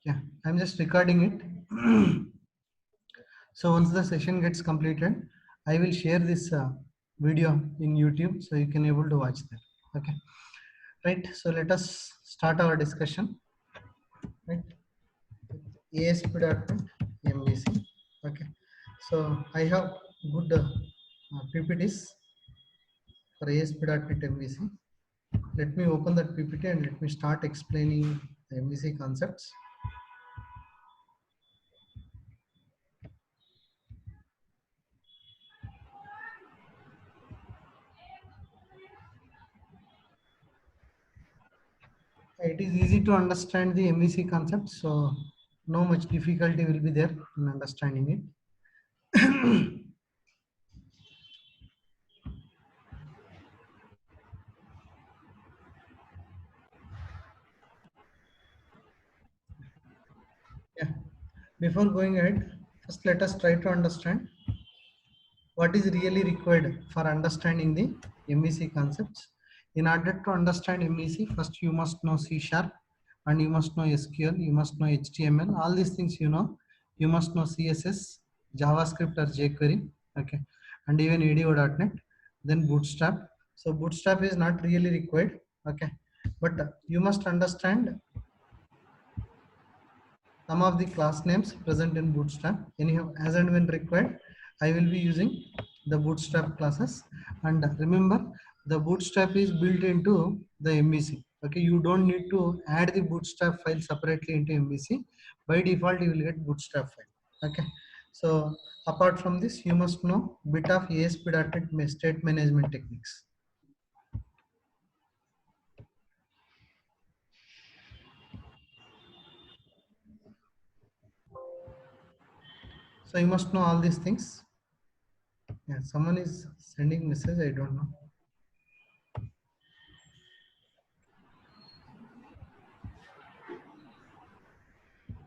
Yeah, I'm just recording it. So once the session gets completed, I will share this video in YouTube so you can able to watch that. Okay, right. So let us start our discussion. Right, ASP.NET MVC. Okay, so I have good PPTs for ASP.NET MVC. Let me open that PPT and let me start explaining the MVC concepts. It is easy to understand the MVC concept, so no much difficulty will be there in understanding it. Yeah. Before going ahead, first let us try to understand what is really required for understanding the MVC concepts. In order to understand MVC, first you must know C# and you must know SQL, you must know HTML, all these things you know. You must know CSS, JavaScript or jQuery, okay, and even ADO.NET, then Bootstrap. So Bootstrap is not really required, okay, but you must understand some of the class names present in Bootstrap. Anyhow, as and when required, I will be using the Bootstrap classes. And remember, the Bootstrap is built into the MVC. Okay, you don't need to add the Bootstrap file separately into MVC. By default, you will get Bootstrap file. Okay, so apart from this, you must know bit of ASP.NET state management techniques. So you must know all these things. Yeah, someone is sending message. I don't know.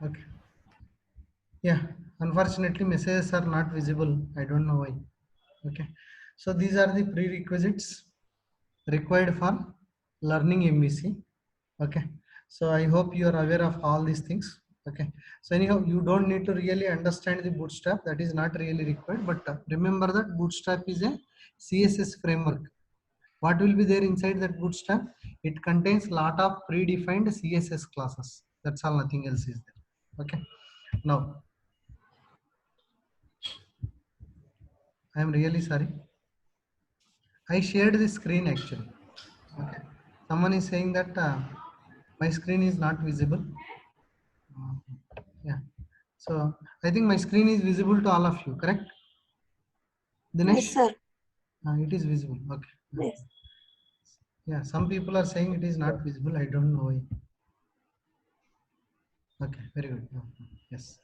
Okay. Yeah, unfortunately messages are not visible. I don't know why. Okay, so these are the prerequisites required for learning MVC. Okay, so I hope you are aware of all these things. Okay, so anyhow, you don't need to really understand the Bootstrap. That is not really required, but remember that Bootstrap is a CSS framework. What will be there inside that Bootstrap? It contains lot of predefined CSS classes. That's all, nothing else is there. Okay, now I am really sorry. I shared the screen actually. Okay. Someone is saying that my screen is not visible. Yeah. So I think my screen is visible to all of you, correct? Yes, Dinesh? sir. It is visible. Okay. Yes. Yeah. Some people are saying it is not visible. I don't know why. Okay. Very good. Yes.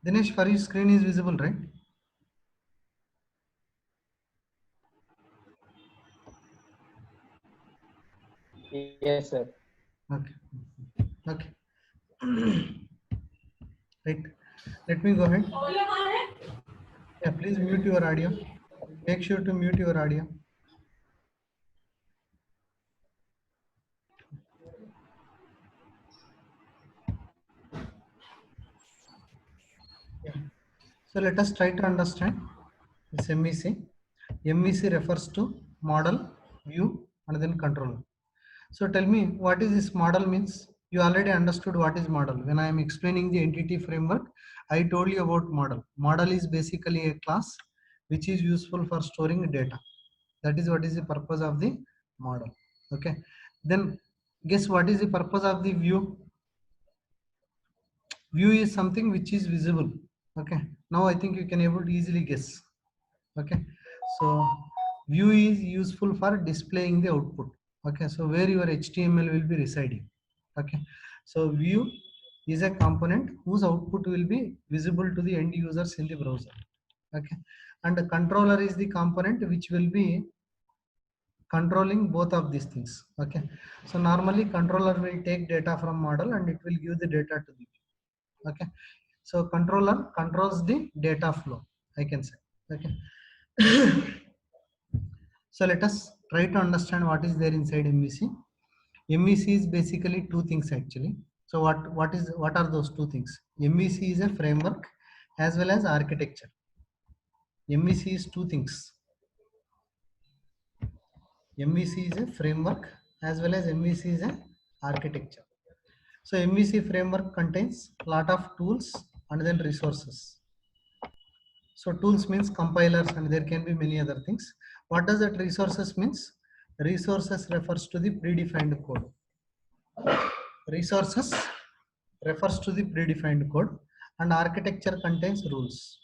Dinesh, for you screen is visible, right? Yes, sir. Okay. Okay. Right. Let me go ahead. Yeah. Please mute your audio. Make sure to mute your audio. Yeah. So let us try to understand this MVC. MVC refers to model, view, and then controller. So tell me, what is this model means? You already understood what is model. When I am explaining the entity framework, I told you about model. Model is basically a class which is useful for storing data. That is what is the purpose of the model. Okay. Then guess what is the purpose of the view? View is something which is visible. Okay, now I think you can able to easily guess. Okay, so view is useful for displaying the output. Okay, so where your HTML will be residing. Okay, so view is a component whose output will be visible to the end users in the browser. Okay, and the controller is the component which will be controlling both of these things. Okay, so normally controller will take data from model and it will give the data to the view. Okay, so controller controls the data flow, I can say. Okay. So let us try to understand what is there inside MVC. MVC is basically two things actually. So what are those two things? MVC is a framework as well as architecture. MVC is two things. MVC is a framework as well as MVC is a architecture. So MVC framework contains lot of tools and then resources. So tools means compilers and there can be many other things. What does that resources means? Resources refers to the predefined code. Resources refers to the predefined code and architecture contains rules.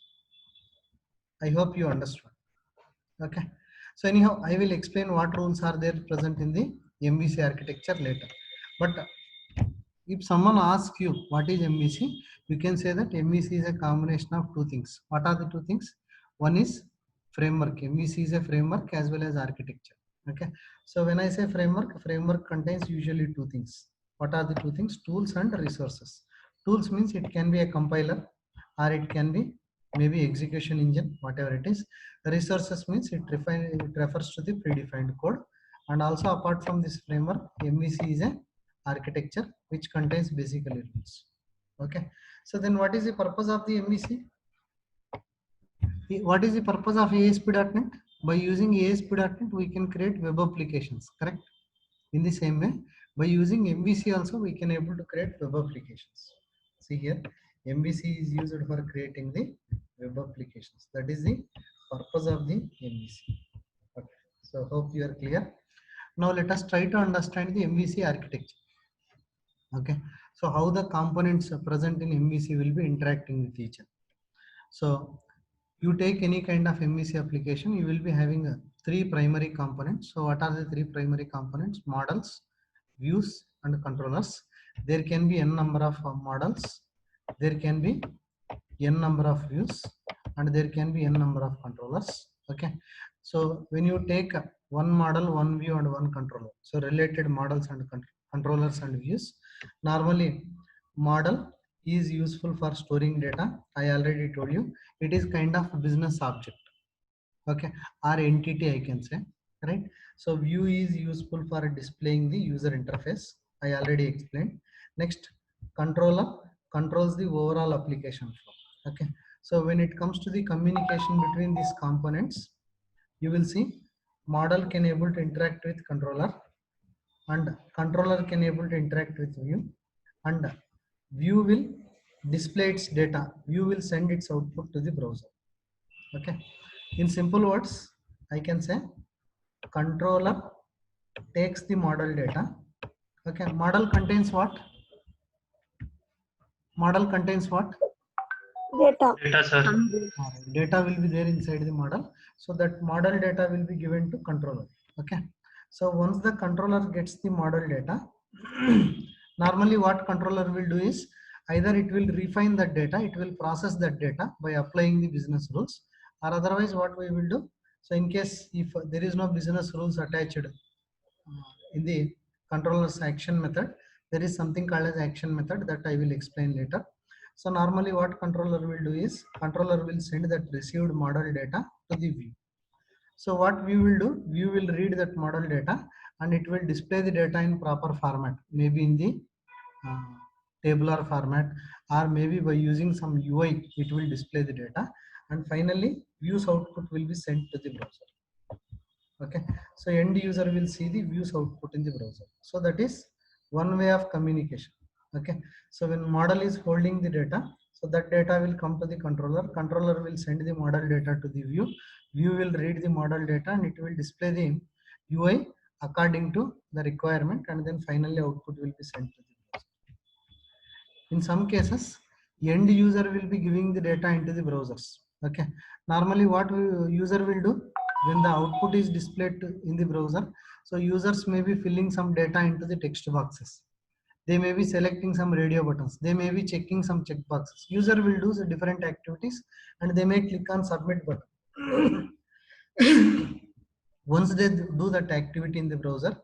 I hope you understand. Okay. So anyhow, I will explain what rules are there present in the MVC architecture later. But if someone asks you what is MVC, you can say that MVC is a combination of two things. What are the two things? One is framework. MVC is a framework as well as architecture. Okay. So when I say framework, framework contains usually two things. What are the two things? Tools and resources. Tools means it can be a compiler or it can be maybe execution engine, whatever it is. Resources means it refers to the predefined code. And also apart from this framework, MVC is a architecture which contains basically rules. Okay. So then what is the purpose of the MVC? What is the purpose of ASP.NET? By using ASP.NET, we can create web applications, correct? In the same way, by using MVC also, we can able to create web applications. See here, MVC is used for creating the web applications. That is the purpose of the MVC. Okay. So hope you are clear. Now let us try to understand the MVC architecture. Okay. So how the components present in MVC will be interacting with each other. So you take any kind of MVC application, you will be having three primary components. So what are the three primary components? Models, views and controllers. There can be n number of models, there can be n number of views and there can be n number of controllers. Okay. So when you take one model, one view and one controller, so related models and controllers and views, normally model is useful for storing data. I already told you it is kind of a business object, okay, or entity I can say, right? So view is useful for displaying the user interface. I already explained. Next, controller controls the overall application flow. Okay. So when it comes to the communication between these components, you will see model can able to interact with controller and controller can able to interact with view and view will display its data. View will send its output to the browser. Okay. In simple words, I can say controller takes the model data. Okay. Model contains what? Model contains what? Data. Data, sir. Data will be there inside the model. So that model data will be given to controller. Okay. So once the controller gets the model data, normally what controller will do is either it will refine that data, it will process that data by applying the business rules, or otherwise what we will do. So in case if there is no business rules attached in the controller's action method, there is something called as action method that I will explain later. So normally what controller will do is controller will send that received model data to the view. So what view will do, view will read that model data and it will display the data in proper format, maybe in the tabular format, or maybe by using some UI it will display the data, and finally views output will be sent to the browser. Okay. So end user will see the views output in the browser. So that is one way of communication. Okay. So when model is holding the data, so that data will come to the controller. Controller will send the model data to the view. View will read the model data and it will display the UI according to the requirement, and then finally output will be sent to the browser. In some cases, end user will be giving the data into the browsers. Okay. Normally what user will do when the output is displayed in the browser, so users may be filling some data into the text boxes. They may be selecting some radio buttons. They may be checking some check boxes. User will do the different activities and they may click on submit button. Once they do that activity in the browser,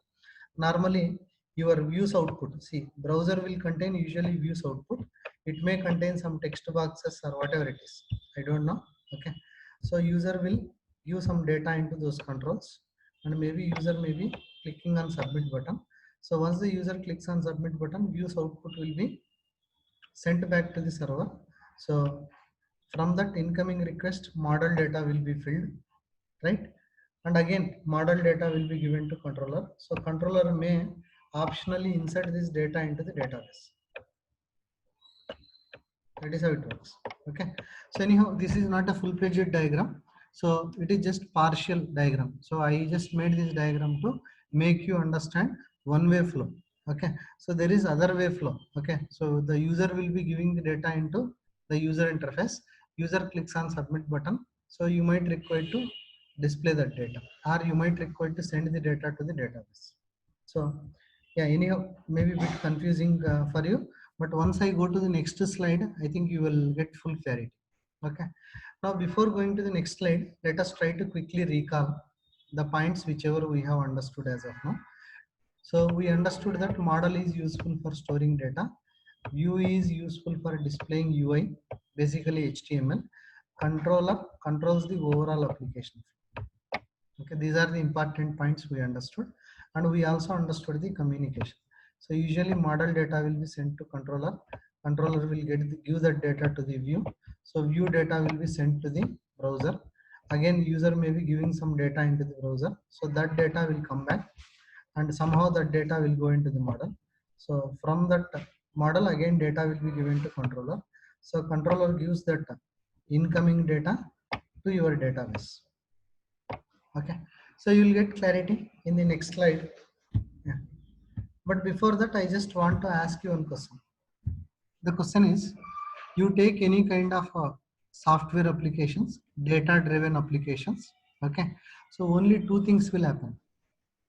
normally your views output, see, browser will contain usually views output. It may contain some text boxes or whatever it is. I don't know. Okay. So user will give some data into those controls. and maybe user may be clicking on submit button. So once the user clicks on submit button, views output will be sent back to the server. So from that incoming request, model data will be filled, right? And again, model data will be given to controller. So controller may optionally insert this data into the database. That is how it works. Okay. So anyhow, this is not a full-fledged diagram. So it is just partial diagram. So I just made this diagram to make you understand one-way flow. Okay. So there is other way flow. Okay. So the user will be giving the data into the user interface. User clicks on submit button. So you might require to display that data, or you might require to send the data to the database. So yeah, anyhow, maybe a bit confusing for you, but once I go to the next slide, I think you will get full clarity. Okay. Now, before going to the next slide, let us try to quickly recall the points whichever we have understood as of now. So we understood that model is useful for storing data. View is useful for displaying UI, basically HTML. Controller controls the overall application. Okay, these are the important points we understood, and we also understood the communication. So usually model data will be sent to controller. Controller will give that data to the view. So view data will be sent to the browser. Again, user may be giving some data into the browser. So that data will come back, and somehow that data will go into the model. So from that model, again data will be given to controller. So controller gives that incoming data to your database. Okay, so you will get clarity in the next slide. Yeah. But before that, I just want to ask you one question. The question is, you take any kind of software applications, data driven applications. Okay, so only two things will happen.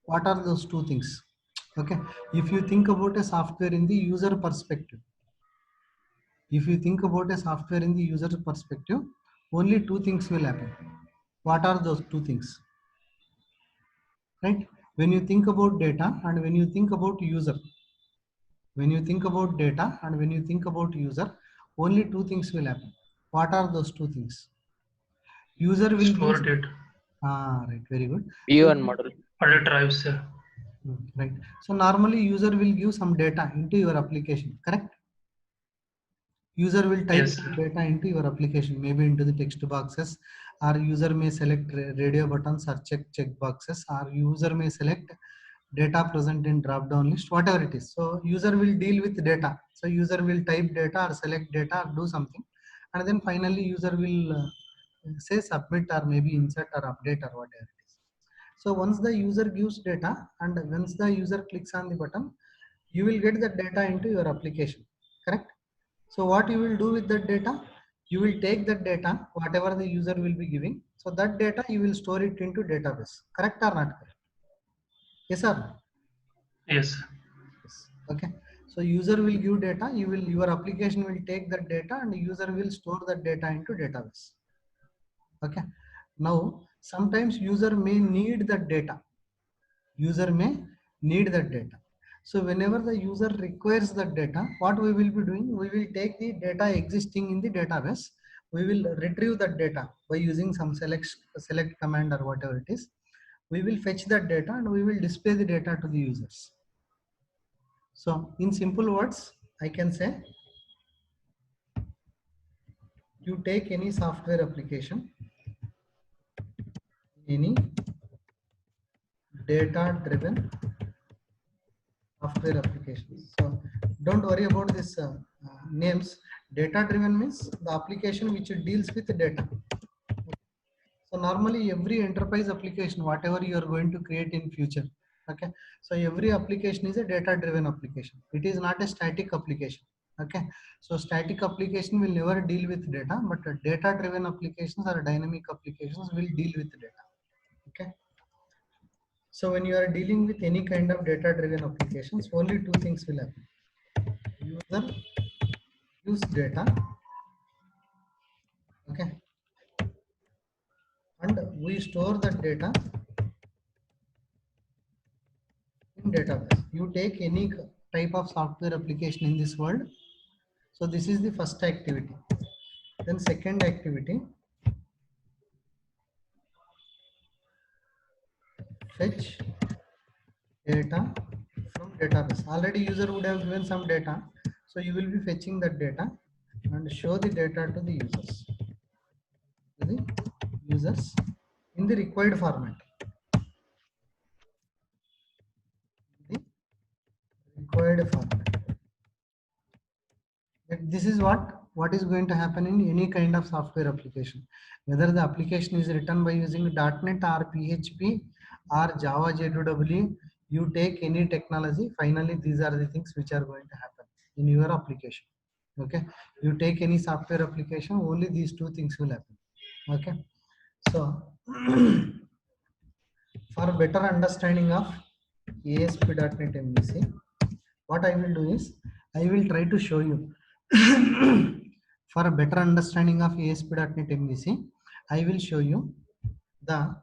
What are those two things? Okay, if you think about a software in the user perspective, if you think about a software in the user perspective, only two things will happen. What are those two things? Right? When you think about data and when you think about user, when you think about data and when you think about user, only two things will happen. What are those two things? User will Store give. data. Right, very good. View So, and model. Other drives. right. So normally user will give some data into your application, correct? User will type Yes. data into your application, maybe into the text boxes, or user may select radio buttons or check boxes, or user may select data present in drop down list, whatever it is. So user will deal with data. So user will type data or select data or do something, and then finally user will say submit or maybe insert or update or whatever it is. So once the user gives data and once the user clicks on the button, you will get the data into your application, correct? So what you will do with that data? You will take that data, whatever the user will be giving. So that data you will store it into database, correct or not correct? Yes or no? Yes. Yes. Okay. So user will give data, your application will take that data and user will store that data into database. Okay. Now sometimes user may need that data. User may need that data. So whenever the user requires that data, what we will be doing, we will take the data existing in the database. We will retrieve that data by using some select command or whatever it is. We will fetch that data and we will display the data to the users. So in simple words, I can say you take any software application, any data driven software applications. So don't worry about this names. Data driven means the application which deals with data. So normally every enterprise application, whatever you are going to create in future, okay. So every application is a data driven application. It is not a static application. Okay. So static application will never deal with data, but data driven applications or dynamic applications will deal with data. Okay. So when you are dealing with any kind of data driven applications, only two things will happen. User use data, okay, and we store that data in database. You take any type of software application in this world. So this is the first activity. Then second activity, fetch data from database. Already user would have given some data, so you will be fetching that data and show the data to the users. To the users in the required format. The required format. This is what is going to happen in any kind of software application, whether the application is written by using .NET or PHP or Java J2EE. You take any technology, finally these are the things which are going to happen in your application. Okay, you take any software application, only these two things will happen. Okay, so for better understanding of ASP.NET MVC, what I will do is I will try to show you for a better understanding of ASP.NET MVC, I will show you the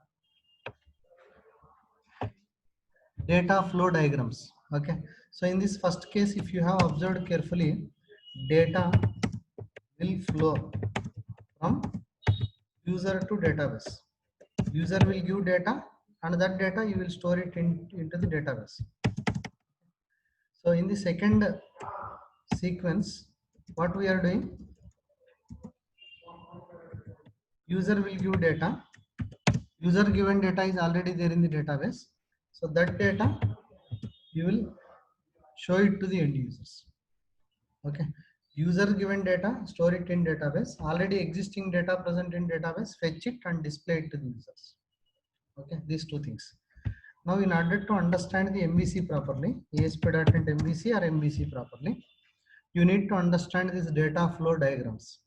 data flow diagrams. Okay, so in this first case, if you have observed carefully, data will flow from user to database. User will give data, and that data you will store it into the database. So in the second sequence, what we are doing, user will give data, user given data is already there in the database, so that data you will show it to the end users. Okay, user given data, store it in database, already existing data present in database, fetch it and display it to the users. Okay, these two things. Now in order to understand the MVC properly, ASP.NET MVC or MVC properly, you need to understand this data flow diagrams.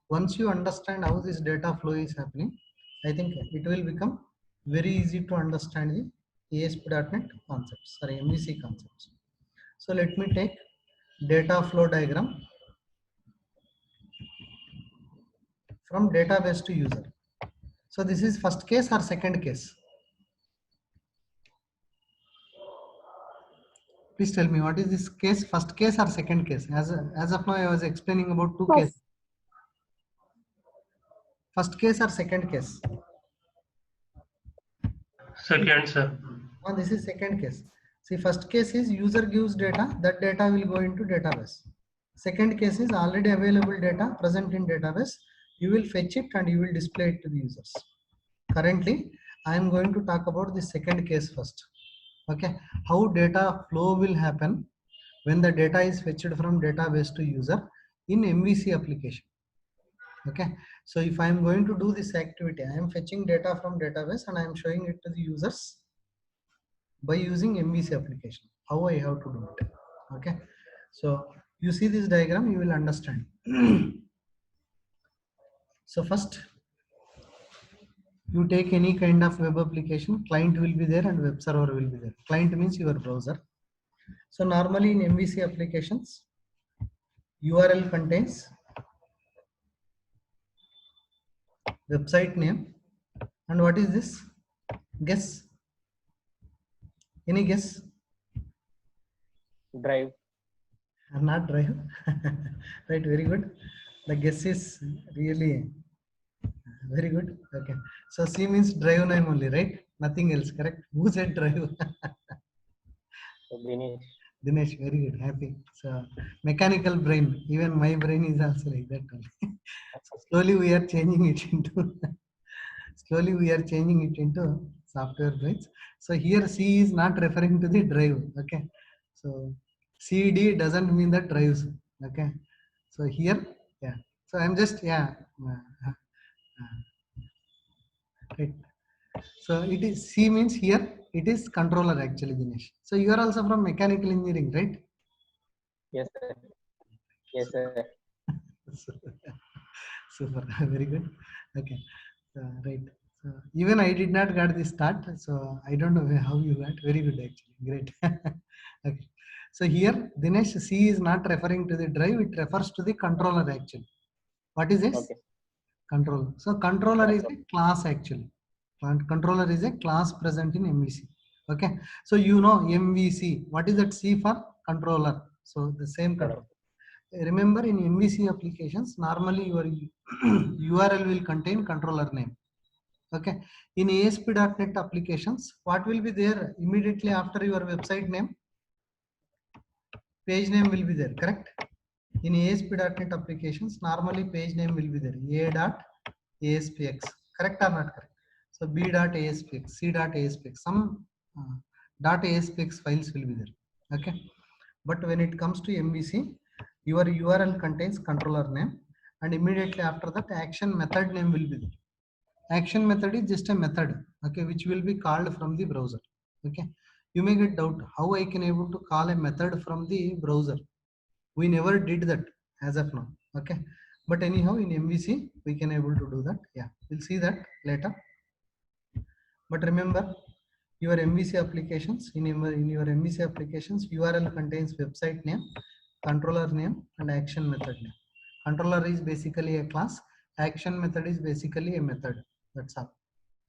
Once you understand how this data flow is happening, I think it will become very easy to understand the ASP.NET concepts or MVC concepts. So let me take data flow diagram from database to user. So this is first case or second case? Please tell me, what is this case, first case or second case? As of now, I was explaining about two cases. First case or second case? Second, sir. Oh, this is second case. See, first case is user gives data, that data will go into database. Second case is already available data present in database. You will fetch it and you will display it to the users. Currently, I am going to talk about the second case first. Okay, how data flow will happen when the data is fetched from database to user in MVC application. Okay, so if I am going to do this activity, I am fetching data from database and I am showing it to the users by using MVC application. How I have to do it. Okay, so you see this diagram, you will understand. So first, you take any kind of web application, client will be there and web server will be there. Client means your browser. So normally in MVC applications, URL contains website name, and what is this? Guess. Any guess? Drive. Not drive. Right, very good. The guess is really very good. Okay. So C means drive name only, right? Nothing else, correct? Who said drive? Dinesh. Dinesh, very good, happy. So mechanical brain, even my brain is also like that only. Slowly we are changing it into software brains. So here C is not referring to the drive. Okay. So CD doesn't mean that drives. Okay. So here, yeah. So I'm just, yeah. Right. So it is C means here it is controller actually, Dinesh. So you are also from mechanical engineering, right? Yes, sir. Yes, sir. Super, very good. Okay, right. So even I did not get this start, so I don't know how you got. Very good, actually. Great. Okay. So here, Dinesh, C is not referring to the drive; it refers to the controller actually. What is this? Okay. Controller. So controller is a class actually. Controller is a class present in MVC. Okay. So you know MVC. What is that C for? Controller. So the same controller. Remember in MVC applications, normally your URL will contain controller name. Okay. In ASP.NET applications, what will be there immediately after your website name? Page name will be there, correct? In ASP.NET applications, normally page name will be there, a.aspx, correct or not correct? So b.aspx, c.aspx, some .aspx files will be there, okay? But when it comes to MVC, your URL contains controller name, and immediately after that action method name will be there. Action method is just a method, okay, which will be called from the browser, okay? You may get doubt how I can able to call a method from the browser. We never did that as of now, okay? But anyhow, in MVC we can able to do that. Yeah, we'll see that later. But remember, your MVC applications, in your MVC applications, URL contains website name, controller name, and action method name. Controller is basically a class, action method is basically a method, that's all,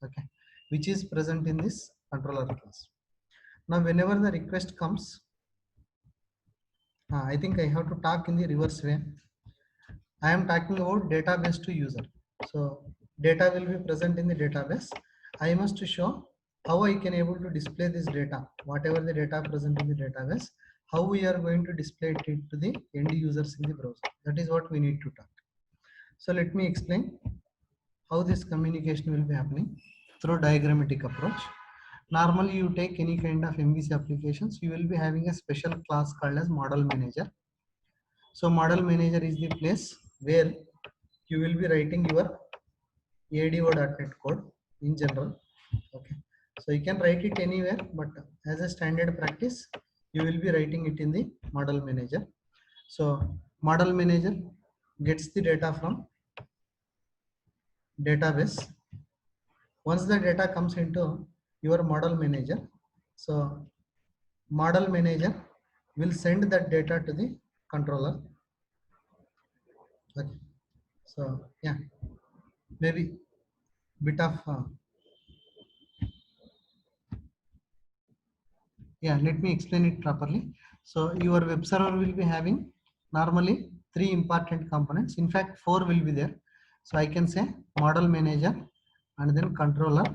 okay, which is present in this controller class. Now whenever the request comes, I think I have to talk in the reverse way. I am talking about database to user. So data will be present in the database. I must show how I can able to display this data, whatever the data present in the database, how we are going to display it to the end users in the browser. That is what we need to talk. So let me explain how this communication will be happening through diagrammatic approach. Normally you take any kind of MVC applications, you will be having a special class called as model manager. So model manager is the place where you will be writing your ADO.NET code in general. Okay. So you can write it anywhere, but as a standard practice, you will be writing it in the model manager. So model manager gets the data from database. Once the data comes into your model manager, so model manager will send that data to the controller. Okay. So yeah, maybe bit of yeah, let me explain it properly. So your web server will be having normally 3 important components. In fact, 4 will be there. So I can say model manager and then controller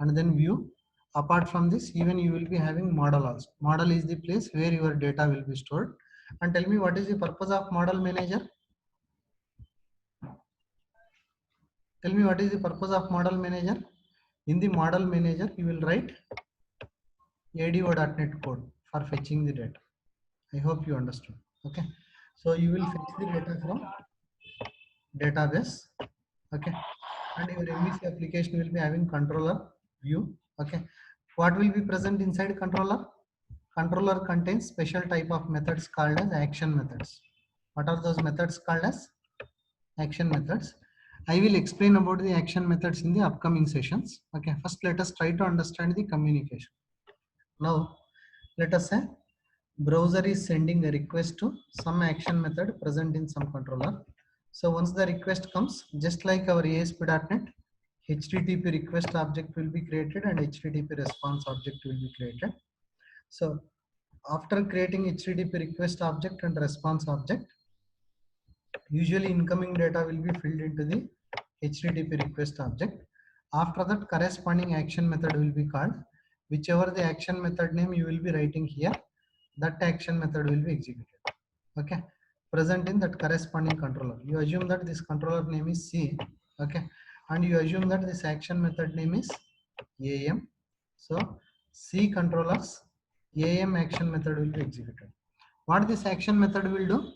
and then view. Apart from this, even you will be having model also. Model is the place where your data will be stored. And tell me, what is the purpose of model manager? Tell me, what is the purpose of model manager? In the model manager, you will write ADO.NET code for fetching the data. I hope you understood. Okay. So you will fetch the data from database. Okay. And your MVC application will be having controller view. Okay. What will be present inside controller? Controller contains special type of methods called as action methods. What are those methods called as? Action methods. I will explain about the action methods in the upcoming sessions. Okay. First, let us try to understand the communication. Now, let us say browser is sending a request to some action method present in some controller. So once the request comes, just like our ASP.NET, HTTP request object will be created and HTTP response object will be created. So after creating HTTP request object and response object, usually incoming data will be filled into the HTTP request object. After that, corresponding action method will be called. Whichever the action method name you will be writing here, that action method will be executed. Okay, present in that corresponding controller. You assume that this controller name is C. Okay, and you assume that this action method name is AM. So C controllers AM action method will be executed. What this action method will do?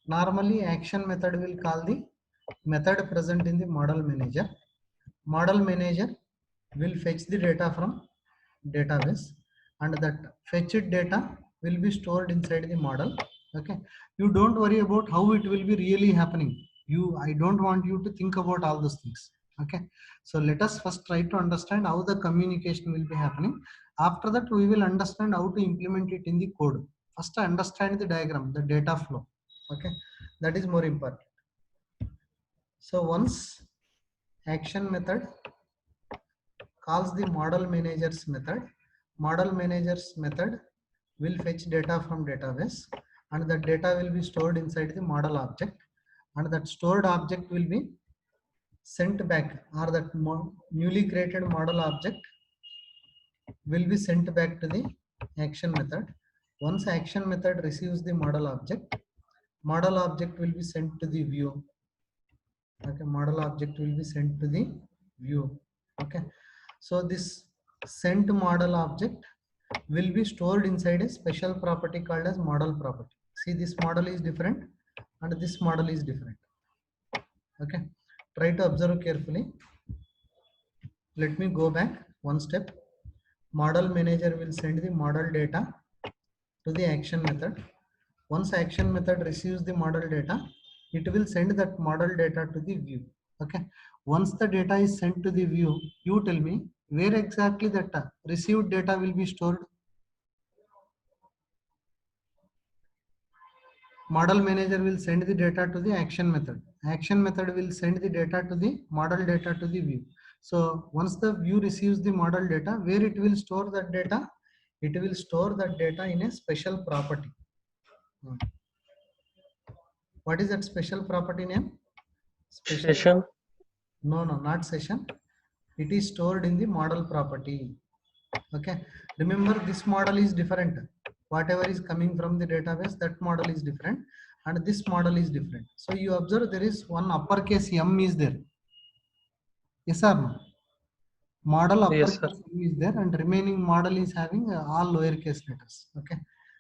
Normally action method will call the method present in the model manager. Model manager will fetch the data from database, and that fetched data will be stored inside the model. Okay, you don't worry about how it will be really happening. I don't want you to think about all those things. Okay, so let us first try to understand how the communication will be happening. After that, we will understand how to implement it in the code. First, understand the diagram, the data flow. Okay, that is more important. So once action method calls the model manager's method, model manager's method will fetch data from database, and that data will be stored inside the model object, and that stored object will be sent back, or that newly created model object will be sent back to the action method. Once action method receives the model object will be sent to the view. Okay, model object will be sent to the view. Okay, so this sent model object will be stored inside a special property called as model property. See, this model is different and this model is different. Okay, try to observe carefully. Let me go back one step. Model manager will send the model data to the action method. Once action method receives the model data, it will send that model data to the view. Okay, once the data is sent to the view, you tell me where exactly that received data will be stored. Model manager will send the data to the action method. Action method will send the data to the model data to the view. So once the view receives the model data, where it will store that data? It will store that data in a special property. What is that special property name? Special. Session. No, not session. It is stored in the model property. Okay. Remember, this model is different. Whatever is coming from the database, that model is different, and this model is different. So you observe there is one uppercase M is there. Yes or no? Model Yes, uppercase M is there, and remaining model is having all lowercase letters. Okay.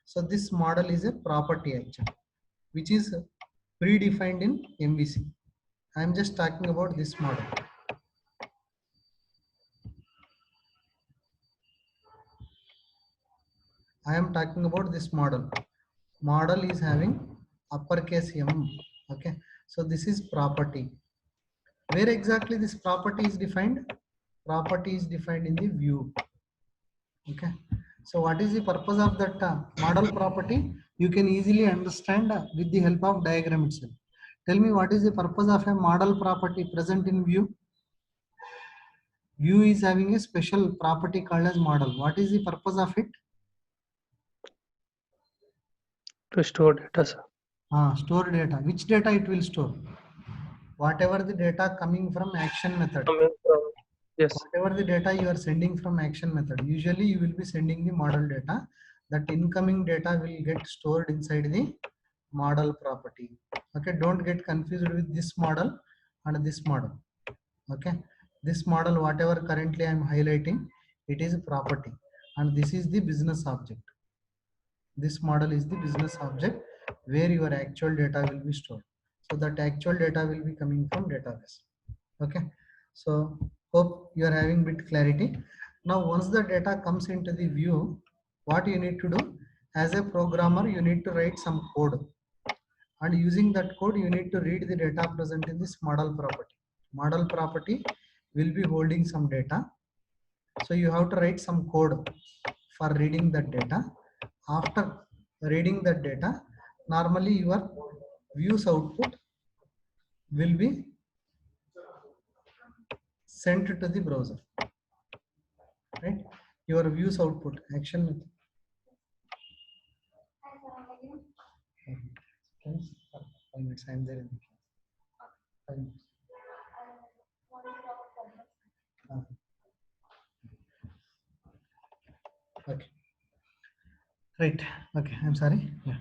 So this model is a property actually, which is predefined in MVC. I am just talking about this model. I am talking about this model. Model is having uppercase M. Okay. So this is property. Where exactly this property is defined? Property is defined in the view. Okay. So what is the purpose of that model property? You can easily understand with the help of diagram itself. Tell me, what is the purpose of a model property present in view? View is having a special property called as model. What is the purpose of it? to store data, sir. Store data. Which data it will store? Whatever the data coming from action method. Coming from, yes, Whatever the data you are sending from action method, usually you will be sending the model data. That incoming data will get stored inside the model property. Okay, don't get confused with this model and this model. Okay, this model, whatever currently I am highlighting, it is a property, and this is the business object. This model is the business object where your actual data will be stored. So that actual data will be coming from database. Okay, so hope you are having bit clarity. Now once the data comes into the view, what you need to do as a programmer, you need to write some code, and using that code you need to read the data present in this model property. Model property will be holding some data, so you have to write some code for reading that data. After reading that data, normally your views output will be sent to the browser, right? Your views output action method. Friends, 5 minutes. I am there in the class. 5 minutes. Okay. Right. Okay. I'm sorry. Yeah.